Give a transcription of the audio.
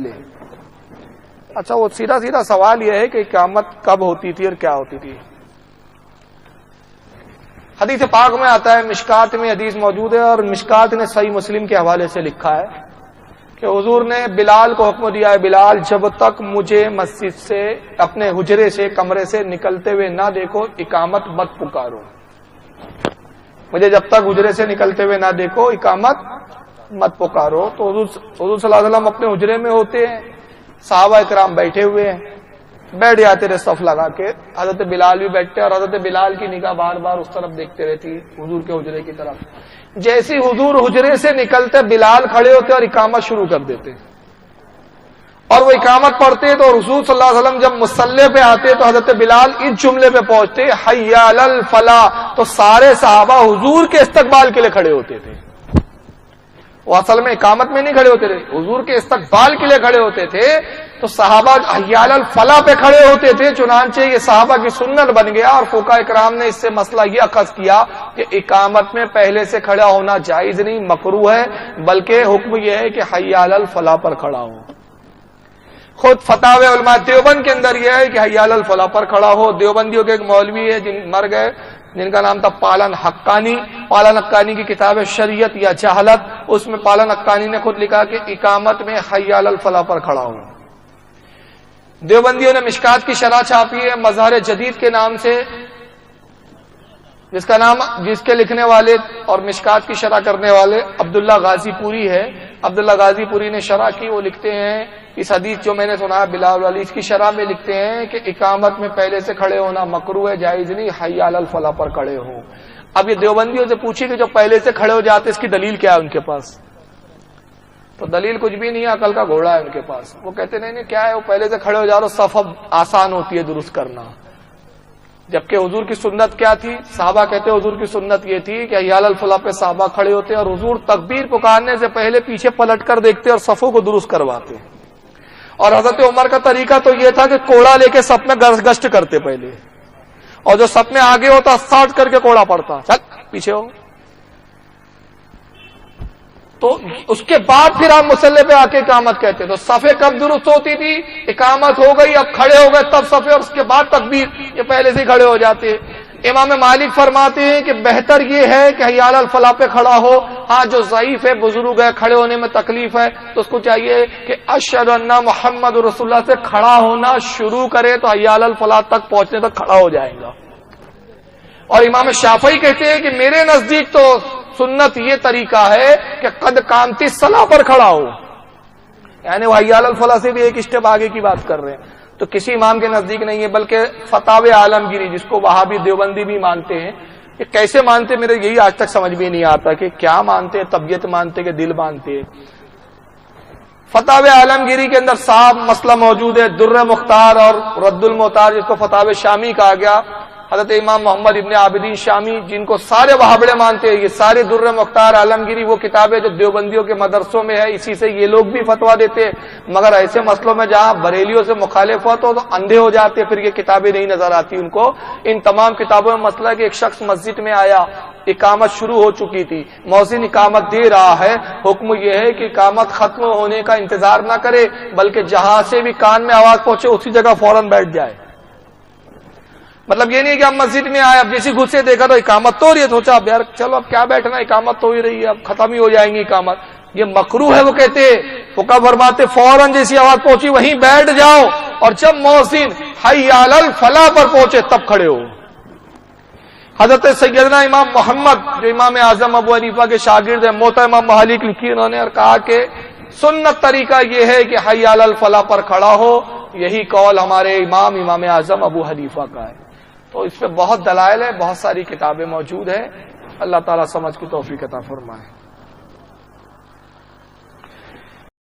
پہلے. اچھا وہ سیدھا سیدھا سوال یہ ہے کہ قیامت کب ہوتی تھی اور کیا ہوتی تھی. حدیث پاک میں آتا ہے، مشکات میں حدیث موجود ہے، اور مشکات نے صحیح مسلم کے حوالے سے لکھا ہے کہ حضور نے بلال کو حکم دیا ہے، بلال جب تک مجھے مسجد سے اپنے حجرے سے کمرے سے نکلتے ہوئے نہ دیکھو اقامت مت پکارو. مجھے جب تک حجرے سے نکلتے ہوئے نہ دیکھو اقامت مت پکارو. تو حضور صلی اللہ علیہ وسلم اپنے حجرے میں ہوتے ہیں، صحابہ اکرام بیٹھے ہوئے ہیں، بیٹھ جاتے رہے صف لگا کے. حضرت بلال بھی بیٹھتے اور حضرت بلال کی نگاہ بار بار اس طرف دیکھتے رہتی حضور کے حجرے کی طرف. جیسی حضور حجرے سے نکلتے بلال کھڑے ہوتے اور اقامت شروع کر دیتے، اور وہ اقامت پڑھتے تو رسول صلی اللہ علیہ وسلم جب مصلی پہ آتے تو حضرت بلال اس جملے پہ پہنچتے حی علی الفلاح، تو سارے صحابہ حضور کے استقبال کے لیے کھڑے ہوتے تھے. وہ اصل میں اقامت میں نہیں کھڑے ہوتے تھے، حضور کے استقبال کے لیے کھڑے ہوتے تھے. تو صحابہ حی علی الفلاح پہ کھڑے ہوتے تھے. چنانچہ یہ صحابہ کی سنت بن گیا، اور فقہاء کرام نے اس سے مسئلہ یہ اخذ کیا کہ اقامت میں پہلے سے کھڑا ہونا جائز نہیں، مکروہ ہے، بلکہ حکم یہ ہے کہ حی علی الفلاح پر کھڑا ہو. خود فتاوی علماء دیوبند کے اندر یہ ہے کہ حی علی الفلاح پر کھڑا ہو. دیوبندیوں کے ایک مولوی ہے جن مر گئے، جن کا نام تھا پالن حقانی. پالن حقانی کی کتاب شریعت یا جہالت، اس میں پالن حقانی نے خود لکھا کہ اقامت میں حی علی الفلاح پر کھڑا ہو. دیوبندیوں نے مشکات کی شرح چھاپی ہے مظہر جدید کے نام سے، جس کے لکھنے والے اور مشکات کی شرح کرنے والے عبداللہ غازی پوری ہے. عبداللہ غازی پوری نے شرح کی. وہ لکھتے ہیں اس حدیث جو میں نے سنا ہے بلال والی، اس کی شرح میں لکھتے ہیں کہ اقامت میں پہلے سے کھڑے ہونا مکروہ ہے، جائز نہیں، حی علی الفلاح پر کھڑے ہوں. اب یہ دیوبندیوں سے پوچھی کہ جو پہلے سے کھڑے ہو جاتے اس کی دلیل کیا ہے ان کے پاس؟ تو دلیل کچھ بھی نہیں ہے، عقل کا گھوڑا ہے ان کے پاس. وہ کہتے نہیں کیا ہے، وہ پہلے سے کھڑے ہو جا رہے، صف اب آسان ہوتی ہے درست کرنا. جبکہ حضور کی سنت کیا تھی؟ صحابہ کہتے ہیں حضور کی سنت یہ تھی کہ حی علی الفلاح پہ صحابہ کھڑے ہوتے اور حضور تکبیر پکارنے سے پہلے پیچھے پلٹ کر دیکھتے اور صفوں کو درست کرواتے. اور حضرت عمر کا طریقہ تو یہ تھا کہ کوڑا لے کے صف میں گشت کرتے پہلے، اور جو صف میں آگے ہوتا ساٹ کر کے کوڑا پڑتا، چل پیچھے ہو. تو اس کے بعد پھر آپ مصلی پہ آ کے اقامت کہتے. تو صفیں کب درست ہوتی تھی؟ اقامت ہو گئی، اب کھڑے ہو گئے تب صفیں، اور اس کے بعد تکبیر. یہ پہلے سے کھڑے ہو جاتے. امام مالک فرماتے ہیں کہ بہتر یہ ہے کہ حی علی الفلاح پہ کھڑا ہو. ہاں جو ضعیف ہے، بزرگ ہے، کھڑے ہونے میں تکلیف ہے، تو اس کو چاہیے کہ اشہد ان محمد رسول اللہ سے کھڑا ہونا شروع کرے تو حی علی الفلاح تک پہنچنے تک کھڑا ہو جائے گا. اور امام شافعی کہتے ہیں کہ میرے نزدیک تو سنت یہ طریقہ ہے کہ قد قامتی الصلاح پر کھڑا ہو، یعنی وہ حی علی الفلاح سے بھی ایک اسٹیپ آگے کی بات کر رہے ہیں. تو کسی امام کے نزدیک نہیں ہے، بلکہ فتاوی عالمگیری جس کو وہابی دیوبندی بھی مانتے ہیں، کہ کیسے مانتے میرے یہی آج تک سمجھ بھی نہیں آتا کہ کیا مانتے، طبیعت مانتے کہ دل مانتے. فتاوی عالمگیری کے اندر صاحب مسئلہ موجود ہے. در مختار اور رد المختار، جس کو فتاوی شامی کہا گیا، حضرت امام محمد ابن عابدین شامی جن کو سارے وہابڑے مانتے ہیں، یہ سارے در مختار عالمگیری وہ کتابیں جو دیوبندیوں کے مدرسوں میں ہے، اسی سے یہ لوگ بھی فتوا دیتے. مگر ایسے مسئلوں میں جہاں بریلیوں سے مخالفت ہو تو اندھے ہو جاتے، پھر یہ کتابیں نہیں نظر آتی ان کو. ان تمام کتابوں میں مسئلہ ہے کہ ایک شخص مسجد میں آیا، اقامت شروع ہو چکی تھی، مؤذن اقامت دے رہا ہے، حکم یہ ہے کہ اقامت ختم ہونے کا انتظار نہ کرے، بلکہ جہاں سے بھی کان میں آواز پہنچے اسی جگہ فوراً بیٹھ جائے. مطلب یہ نہیں کہ اب مسجد میں آئے، اب جیسی گھسے دیکھا تو اقامت تو ہو رہی ہے، سوچا اب یار چلو اب کیا بیٹھنا، اقامت تو ہی رہی ہے، اب ختم ہی ہو جائیں گی اقامت. یہ مکروہ ہے. وہ کہتے فقہا فرماتے فوراً جیسی آواز پہنچی وہیں بیٹھ جاؤ، اور جب مؤذن حی علی الفلاح پر پہنچے تب کھڑے ہو. حضرت سیدنا امام محمد جو امام اعظم ابو حنیفہ کے شاگرد ہیں، موطا امام مالک لکھی انہوں نے اور کہا کہ سنت طریقہ یہ ہے کہ حی علی الفلاح پر کھڑا ہو. یہی قول ہمارے امام اعظم ابو حنیفہ کا ہے. تو اس پہ بہت دلائل ہے، بہت ساری کتابیں موجود ہیں. اللہ تعالیٰ سمجھ کی توفیق عطا فرمائے.